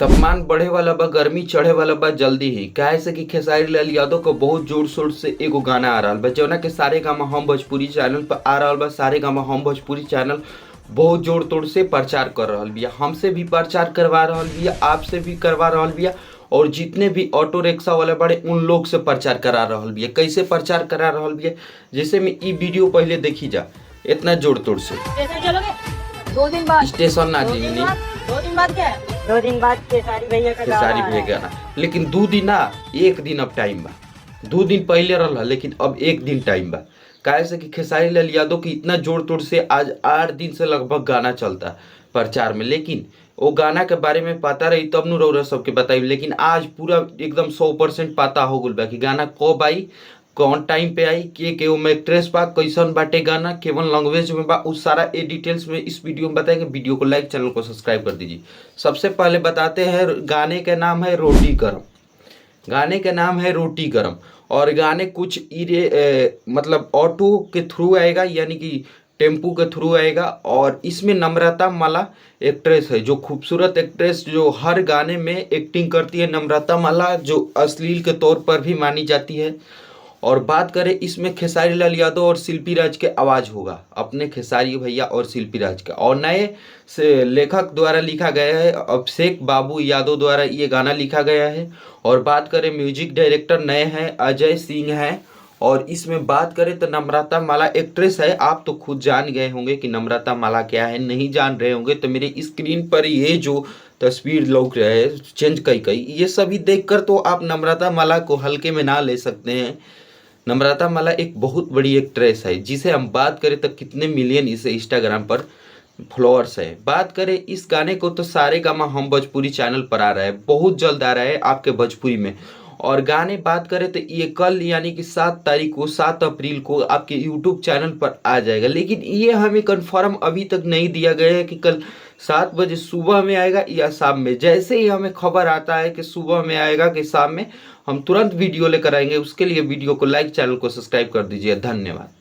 तापमान बढ़े वाला बा, गर्मी चढ़े वाला बा जल्दी ही। काहे से कि खेसारी लाल यादव का बहुत जोर शोर से एगो गाना आ रहा बा, जौना के सारे गामा हम भोजपुरी चैनल पर आ रहा बा। सारे गामा हम भोजपुरी चैनल बहुत जोर तोड़ से प्रचार कर रहा बिया, हमसे भी प्रचार करवा रहा बिया, आपसे भी करवा रहा बिया, और जितने भी ऑटो रिक्शा वाले बड़े उन लोग से प्रचार करा रहा बिया। कैसे प्रचार करा रहा बिया, जैसे में ई वीडियो पहले देखी जा, इतना जोर तोड़ से। स्टेशन चलोगे 2 दिन बाद, स्टेशन ना जी, 2 दिन बाद क्या है, 2 दिन बाद खेसारी भैया का खेसारी भैया गाना, लेकिन 2 दिन ना, 1 दिन अब टाइम बा। 2 दिन पहले रहा, लेकिन अब 1 दिन टाइम बा। काहे से कि खेसारी लाल यादव की इतना जोर तोड़ से आज 8 दिन से लगभग गाना चलता प्रचार में, लेकिन वो गाना के बारे में पता रही तब नु रउरा सबके बताई। लेकिन आज पूरा एकदम 100% पता हो गल बा कि गाना कब आई, कौन टाइम पे आई, के ओमे एक्ट्रेस बा, कैसन बाटे गाना, केवन लैंग्वेज में बा, उस सारा ए डिटेल्स में इस वीडियो में बताएंगे। वीडियो को लाइक, चैनल को सब्सक्राइब कर दीजिए। सबसे पहले बताते हैं, गाने का नाम है रोटी गरम। गाने का नाम है रोटी गरम, और गाने कुछ मतलब ऑटो के थ्रू आएगा, यानी कि टेम्पू के थ्रू आएगा। और इसमें नम्रता माला एक्ट्रेस है, जो खूबसूरत एक्ट्रेस जो हर गाने में एक्टिंग करती है। नम्रता माला जो अश्लील के तौर पर भी मानी जाती है। और बात करें इसमें खेसारी लाल यादव और शिल्पी राज के आवाज़ होगा, अपने खेसारी भैया और शिल्पी राज का। और नए से लेखक द्वारा लिखा गया है, अभिषेक बाबू यादव द्वारा ये गाना लिखा गया है। और बात करें म्यूजिक डायरेक्टर नए हैं, अजय सिंह हैं। और इसमें बात करें तो नम्रता माला एक्ट्रेस है। आप तो खुद जान गए होंगे कि नम्रता माला क्या है, नहीं जान रहे होंगे तो मेरे स्क्रीन पर ये जो तस्वीर लौक रहा है चेंज कई ये सभी देखकर तो आप नम्रता माला को हल्के में ना ले सकते हैं। नम्रता माला एक बहुत बड़ी एक्ट्रेस है, जिसे हम बात करें तो कितने मिलियन इसे इंस्टाग्राम पर फॉलोअर्स है। बात करें इस गाने को तो सारे गामा हम भोजपुरी चैनल पर आ रहा है, बहुत जल्द आ रहा है आपके भोजपुरी में। और गाने बात करें तो ये कल यानी कि 7 तारीख को, 7 अप्रैल को आपके यूट्यूब चैनल पर आ जाएगा। लेकिन ये हमें कंफर्म अभी तक नहीं दिया गया है कि कल 7 बजे सुबह में आएगा या शाम में। जैसे ही हमें खबर आता है कि सुबह में आएगा कि शाम में, हम तुरंत वीडियो लेकर आएंगे। उसके लिए वीडियो को लाइक, चैनल को सब्सक्राइब कर दीजिए। धन्यवाद।